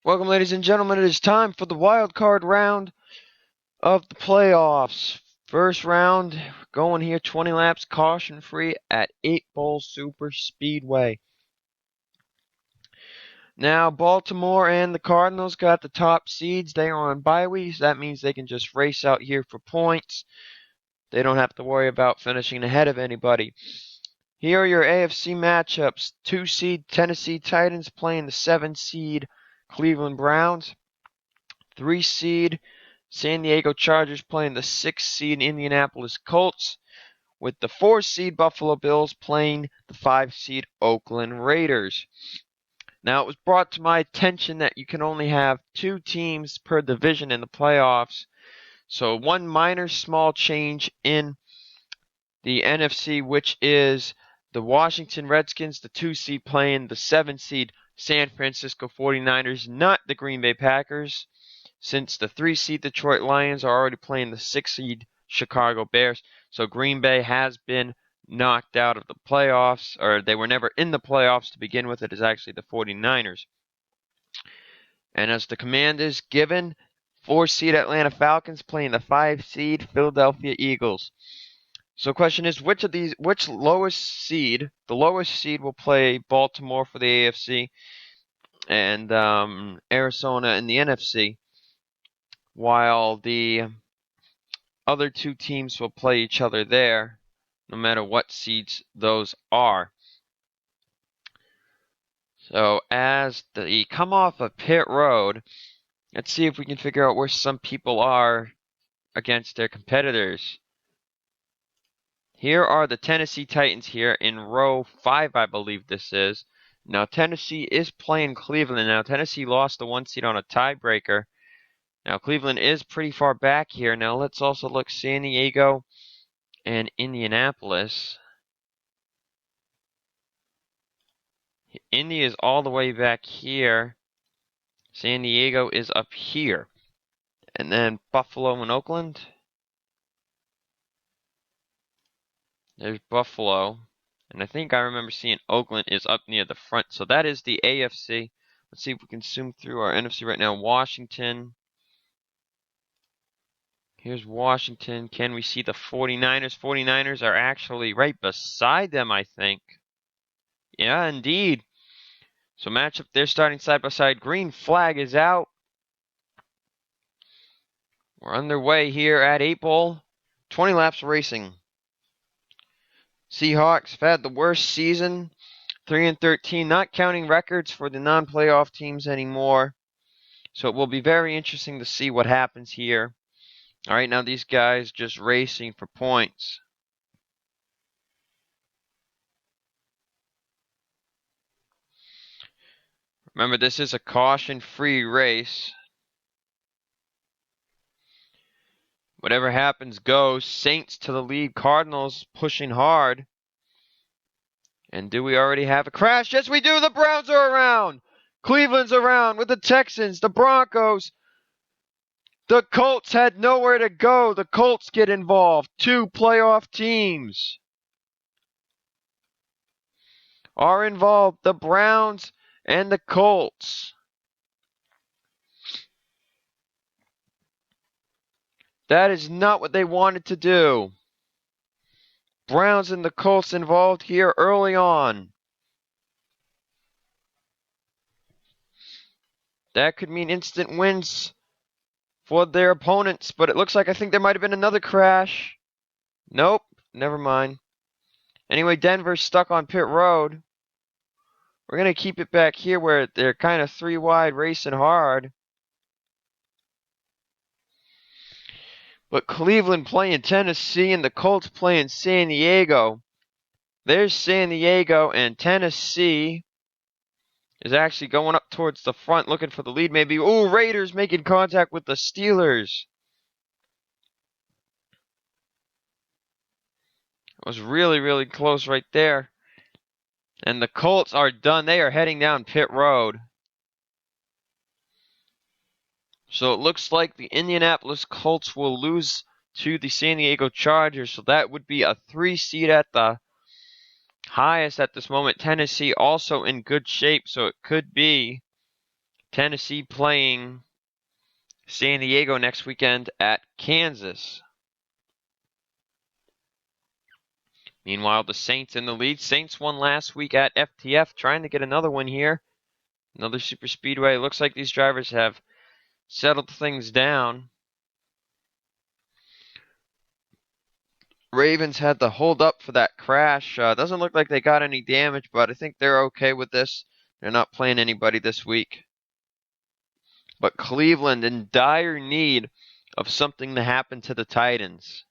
Welcome, ladies and gentlemen. It is time for the wild card round of the playoffs. First round, going here 20 laps, caution free at 8 Bowl Super Speedway. Now, Baltimore and the Cardinals got the top seeds. They are on bye weeks. That means they can just race out here for points. They don't have to worry about finishing ahead of anybody. Here are your AFC matchups. 2 seed Tennessee Titans playing the 7 seed Cleveland Browns. 3 seed San Diego Chargers playing the 6 seed Indianapolis Colts, with the 4 seed Buffalo Bills playing the 5 seed Oakland Raiders. Now, it was brought to my attention that you can only have 2 teams per division in the playoffs. So, one minor small change in the NFC, which is the Washington Redskins, the 2 seed, playing the 7 seed San Francisco 49ers, not the Green Bay Packers, since the 3 seed Detroit Lions are already playing the 6 seed Chicago Bears. So Green Bay has been knocked out of the playoffs, or they were never in the playoffs to begin with. It is actually the 49ers. And as the command is given, 4 seed Atlanta Falcons playing the 5 seed Philadelphia Eagles. So question is, which lowest seed, the lowest seed will play Baltimore for the AFC and Arizona in the NFC, while the other 2 teams will play each other there, no matter what seeds those are. So as they come off of pit road, let's see if we can figure out where some people are against their competitors. Here are the Tennessee Titans here in row 5, I believe this is. Now Tennessee is playing Cleveland. Now Tennessee lost the 1 seed on a tiebreaker. Now Cleveland is pretty far back here. Now let's also look San Diego and Indianapolis. Indy is all the way back here. San Diego is up here. And then Buffalo and Oakland. There's Buffalo. And I think I remember seeing Oakland is up near the front. So that is the AFC. Let's see if we can zoom through our NFC right now. Washington. Here's Washington. Can we see the 49ers? 49ers are actually right beside them, I think. Yeah, indeed. So matchup, they're starting side by side. Green flag is out. We're underway here at 8 Bowl. 20 laps of racing. Seahawks have had the worst season. 3-13, not counting records for the non-playoff teams anymore. So it will be very interesting to see what happens here. All right, now these guys just racing for points. Remember, this is a caution-free race. Whatever happens goes. Saints to the lead. Cardinals pushing hard. And do we already have a crash? Yes, we do. The Browns are around. Cleveland's around with the Texans, the Broncos. The Colts had nowhere to go. The Colts get involved. 2 playoff teams are involved. The Browns and the Colts. That is not what they wanted to do. Browns and the Colts involved here early on. That could mean instant wins for their opponents, but it looks like I think there might have been another crash. Nope, never mind. Anyway, Denver's stuck on pit road. We're going to keep it back here where they're kind of 3 wide racing hard. But Cleveland playing Tennessee and the Colts playing San Diego. There's San Diego, and Tennessee is actually going up towards the front looking for the lead maybe. Ooh, Raiders making contact with the Steelers. It was really, really close right there. And the Colts are done. They are heading down pit road. So it looks like the Indianapolis Colts will lose to the San Diego Chargers. So that would be a 3 seed at the highest at this moment. Tennessee also in good shape. So it could be Tennessee playing San Diego next weekend at Kansas. Meanwhile, the Saints in the lead. Saints won last week at FTF, trying to get another one here. Another super speedway. It looks like these drivers have settled things down. Ravens had to hold up for that crash. Doesn't look like they got any damage, but I think they're okay with this. They're not playing anybody this week. But Cleveland in dire need of something to happen to the Titans.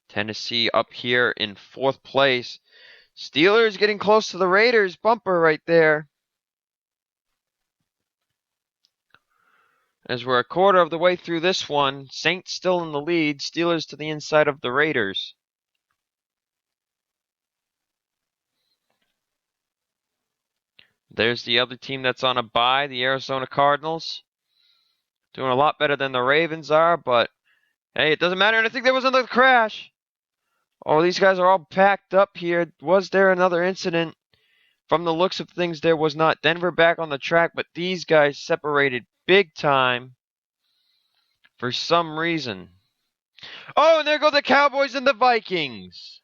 Tennessee up here in 4th place. Steelers getting close to the Raiders. Bumper right there. As we're a quarter of the way through this one, Saints still in the lead. Steelers to the inside of the Raiders. There's the other team that's on a bye, the Arizona Cardinals. Doing a lot better than the Ravens are, but hey, it doesn't matter. And I think there was another crash. Oh, these guys are all packed up here. Was there another incident? From the looks of things, there was not. Denver back on the track, but these guys separated big time for some reason. Oh, and there go the Cowboys and the Vikings.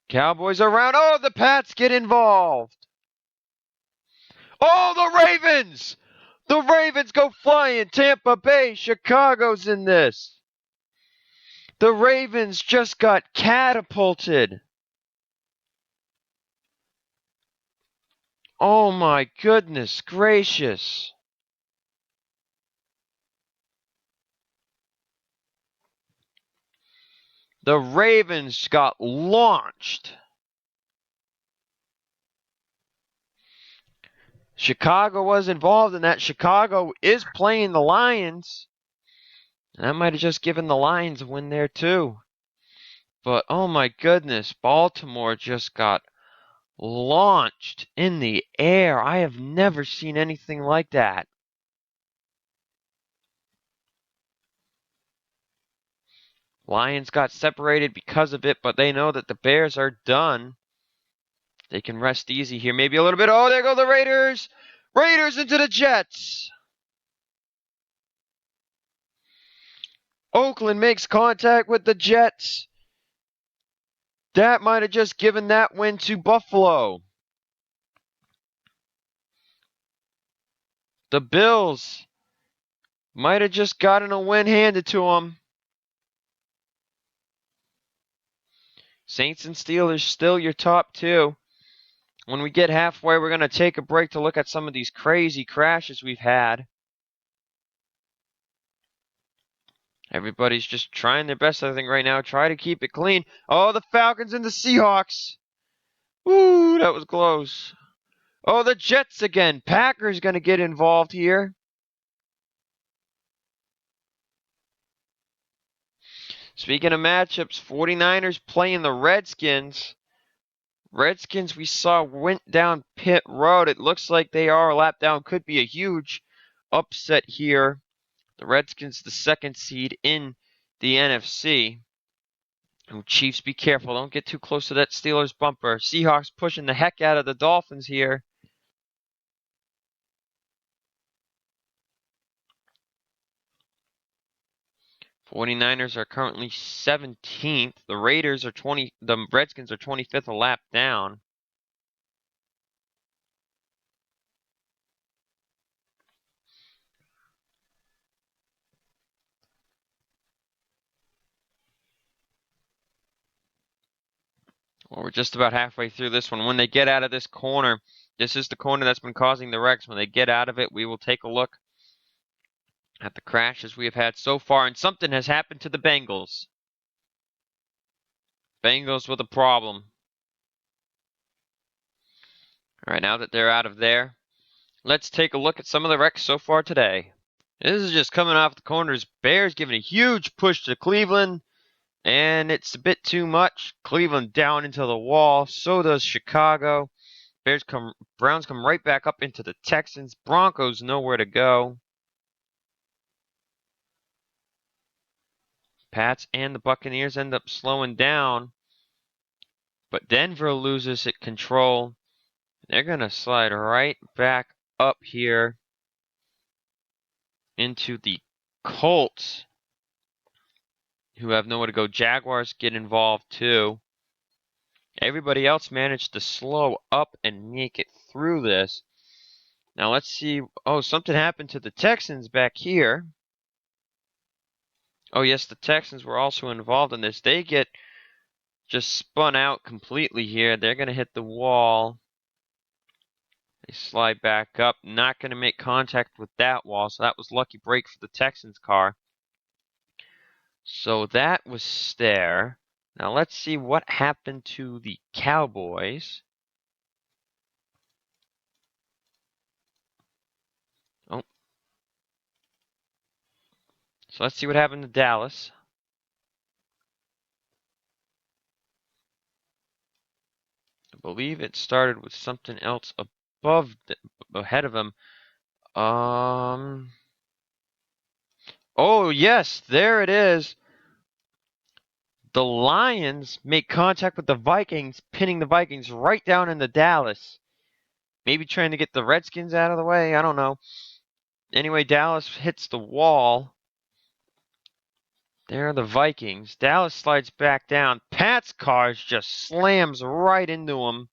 Cowboys around. Oh, the Pats get involved. Oh, the Ravens! The Ravens go flying. Tampa Bay, Chicago's in this. The Ravens just got catapulted. Oh my goodness gracious. The Ravens got launched. Chicago was involved in that. Chicago is playing the Lions. That might have just given the Lions a win there too. But oh my goodness, Baltimore just got launched in the air. I have never seen anything like that. Lions got separated because of it, but they know that the Bears are done. They can rest easy here. Maybe a little bit. Oh, there go the Raiders. Raiders into the Jets. Oakland makes contact with the Jets. That might have just given that win to Buffalo. The Bills might have just gotten a win handed to them. Saints and Steelers still your top two. When we get halfway, we're going to take a break to look at some of these crazy crashes we've had. Everybody's just trying their best, I think, right now. Try to keep it clean. Oh, the Falcons and the Seahawks. Ooh, that was close. Oh, the Jets again. Packers going to get involved here. Speaking of matchups, 49ers playing the Redskins. Redskins we saw went down pit road. It looks like they are a lap down. Could be a huge upset here. The Redskins, the 2nd seed in the NFC. Oh, Chiefs, be careful. Don't get too close to that Steelers bumper. Seahawks pushing the heck out of the Dolphins here. '49ers are currently 17th. The Redskins are 25th, a lap down. Well, we're just about halfway through this one. When they get out of this corner, this is the corner that's been causing the wrecks. When they get out of it, we will take a look at the crashes we have had so far, and something has happened to the Bengals. Bengals with a problem. All right, now that they're out of there, let's take a look at some of the wrecks so far today. This is just coming off the corners. Bears giving a huge push to Cleveland, and it's a bit too much. Cleveland down into the wall. So does Chicago. Browns come right back up into the Texans. Broncos nowhere to go. Pats and the Buccaneers end up slowing down. But Denver loses it control. They're going to slide right back up here into the Colts, who have nowhere to go. Jaguars get involved too. Everybody else managed to slow up and make it through this. Now let's see. Oh, something happened to the Texans back here. Oh, yes, the Texans were also involved in this. They get just spun out completely here. They're going to hit the wall. They slide back up. Not going to make contact with that wall, so that was lucky break for the Texans car. So that was there. Now let's see what happened to the Cowboys. Oh. So let's see what happened to Dallas. I believe it started with something else ahead of him. Oh, yes, there it is. The Lions make contact with the Vikings, pinning the Vikings right down into Dallas. Maybe trying to get the Redskins out of the way. I don't know. Anyway, Dallas hits the wall. There are the Vikings. Dallas slides back down. Pat's car just slams right into him.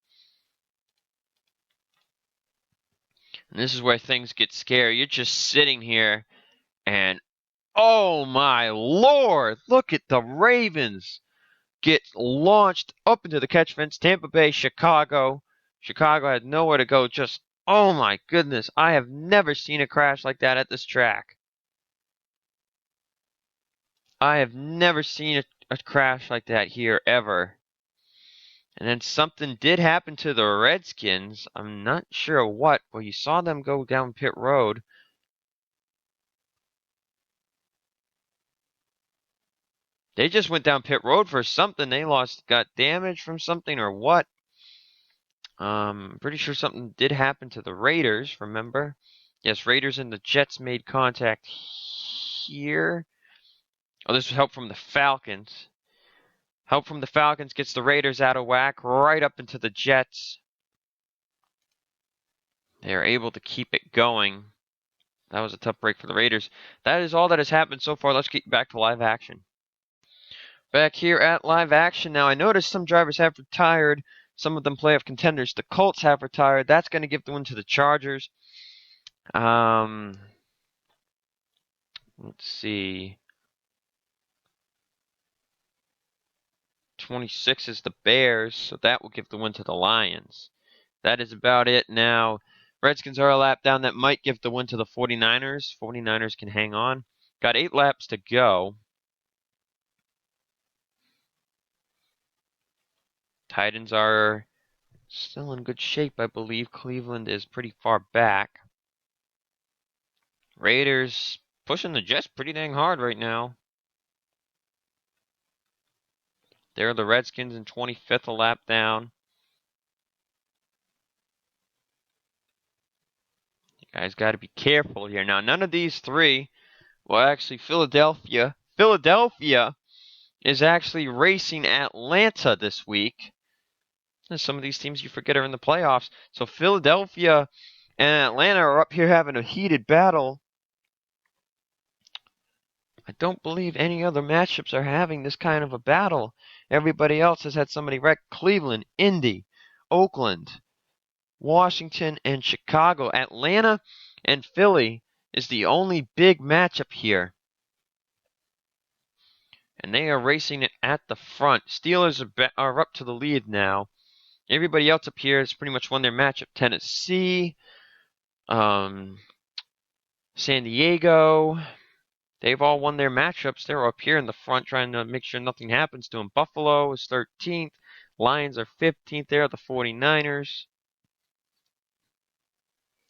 And this is where things get scary. You're just sitting here and, oh my lord, look at the Ravens get launched up into the catch fence. Tampa Bay, Chicago. Chicago had nowhere to go. Just, oh my goodness, I have never seen a crash like that at this track. I have never seen a crash like that here ever. And then something did happen to the Redskins. I'm not sure what, but you saw them go down pit road. They just went down pit road for something. They got damage from something or what. Pretty sure something did happen to the Raiders, remember? Yes, Raiders and the Jets made contact here. Oh, this was help from the Falcons. Help from the Falcons gets the Raiders out of whack, right up into the Jets. They are able to keep it going. That was a tough break for the Raiders. That is all that has happened so far. Let's get back to live action. Back here at live action now, I noticed some drivers have retired. Some of them playoff contenders. The Colts have retired. That's going to give the win to the Chargers. Let's see. 26 is the Bears, so that will give the win to the Lions. That is about it now. Redskins are a lap down. That might give the win to the 49ers. 49ers can hang on. Got 8 laps to go. Titans are still in good shape, I believe. Cleveland is pretty far back. Raiders pushing the Jets pretty dang hard right now. There are the Redskins in 25th, a lap down. You guys got to be careful here. Now, none of these three, well, actually, Philadelphia is actually racing Atlanta this week. And some of these teams you forget are in the playoffs. So Philadelphia and Atlanta are up here having a heated battle. I don't believe any other matchups are having this kind of a battle. Everybody else has had somebody wreck. Cleveland, Indy, Oakland, Washington, and Chicago. Atlanta and Philly is the only big matchup here. And they are racing it at the front. Steelers are up to the lead now. Everybody else up here has pretty much won their matchup. Tennessee, San Diego, they've all won their matchups. They're up here in the front trying to make sure nothing happens to them. Buffalo is 13th. Lions are 15th. They're the 49ers.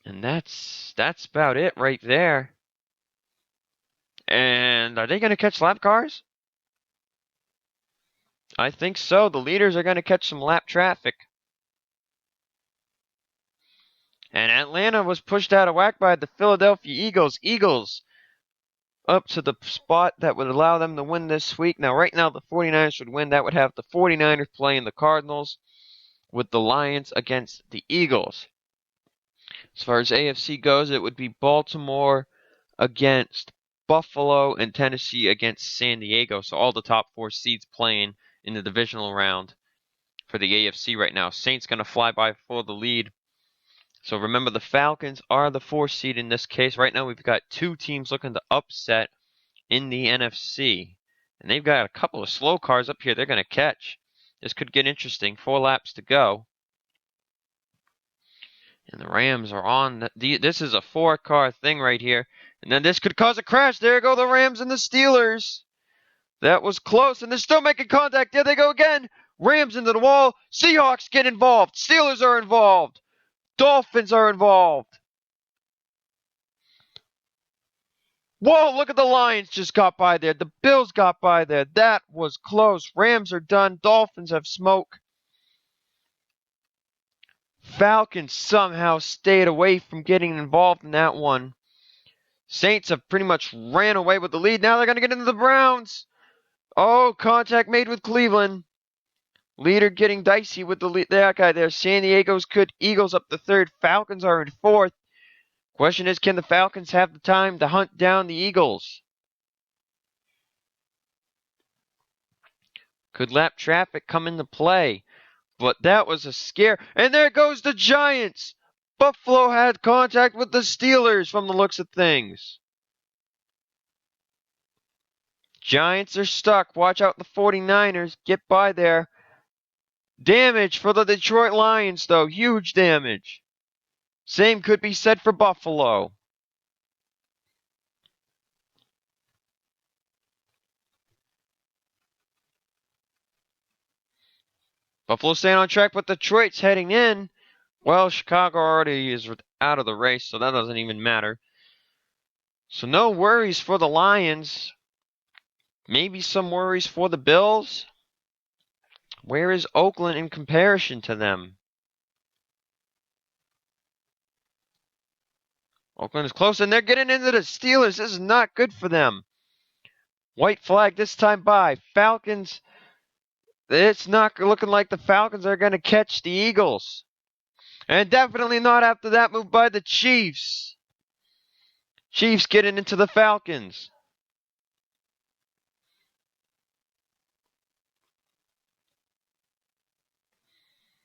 And that's about it right there. And are they going to catch lap cars? I think so. The leaders are going to catch some lap traffic. And Atlanta was pushed out of whack by the Philadelphia Eagles. Eagles up to the spot that would allow them to win this week. Now, right now, the 49ers would win. That would have the 49ers playing the Cardinals with the Lions against the Eagles. As far as AFC goes, it would be Baltimore against Buffalo and Tennessee against San Diego. So all the top 4 seeds playing in the divisional round for the AFC right now. Saints going to fly by for the lead. So remember, the Falcons are the 4th seed in this case. Right now we've got 2 teams looking to upset in the NFC. And they've got a couple of slow cars up here they're going to catch. This could get interesting. 4 laps to go. And the Rams are on. This is a 4-car thing right here. And then this could cause a crash. There go the Rams and the Steelers. That was close. And they're still making contact. There they go again. Rams into the wall. Seahawks get involved. Steelers are involved. Dolphins are involved. Whoa, look at the Lions just got by there. The Bills got by there. That was close. Rams are done. Dolphins have smoke. Falcons somehow stayed away from getting involved in that one. Saints have pretty much ran away with the lead. Now they're going to get into the Browns. Oh, contact made with Cleveland. Leader getting dicey with the lead. That guy there. San Diego's good. Eagles up to 3rd. Falcons are in 4th. Question is, can the Falcons have the time to hunt down the Eagles? Could lap traffic come into play? But that was a scare. And there goes the Giants. Buffalo had contact with the Steelers from the looks of things. Giants are stuck. Watch out the 49ers. Get by there. Damage for the Detroit Lions, though. Huge damage. Same could be said for Buffalo. Buffalo staying on track, but Detroit's heading in. Well, Chicago already is out of the race, so that doesn't even matter. So no worries for the Lions. Maybe some worries for the Bills. Where is Oakland in comparison to them? Oakland is close, and they're getting into the Steelers. This is not good for them. White flag this time by. Falcons. It's not looking like the Falcons are going to catch the Eagles. And definitely not after that move by the Chiefs. Chiefs getting into the Falcons.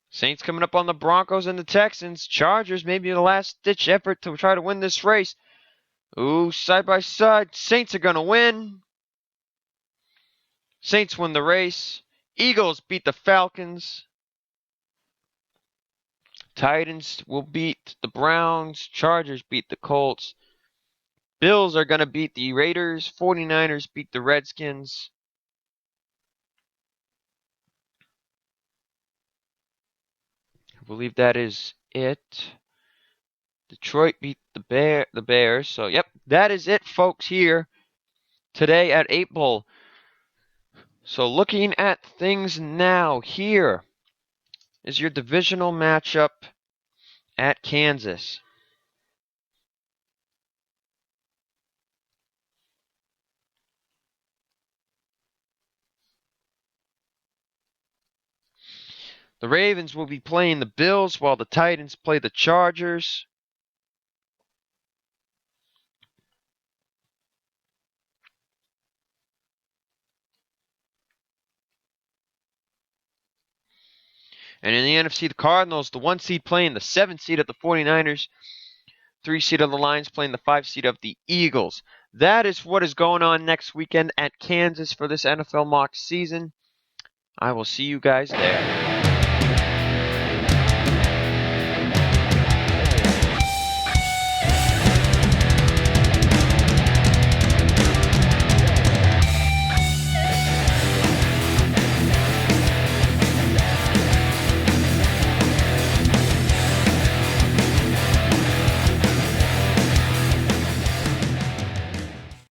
Saints coming up on the Broncos and the Texans. Chargers, maybe the last-ditch effort to try to win this race. Ooh, side by side. Saints are going to win. Saints win the race. Eagles beat the Falcons. Titans will beat the Browns. Chargers beat the Colts. Bills are going to beat the Raiders. 49ers beat the Redskins. I believe that is it. Detroit beat the Bears. So, yep, that is it, folks, here today at 8 Ball. So, looking at things now, here is your divisional matchup at Kansas. The Ravens will be playing the Bills while the Titans play the Chargers. And in the NFC, the Cardinals, the 1 seed playing the 7 seed of the 49ers, 3 seed of the Lions playing the 5 seed of the Eagles. That is what is going on next weekend at Kansas for this NFL mock season. I will see you guys there.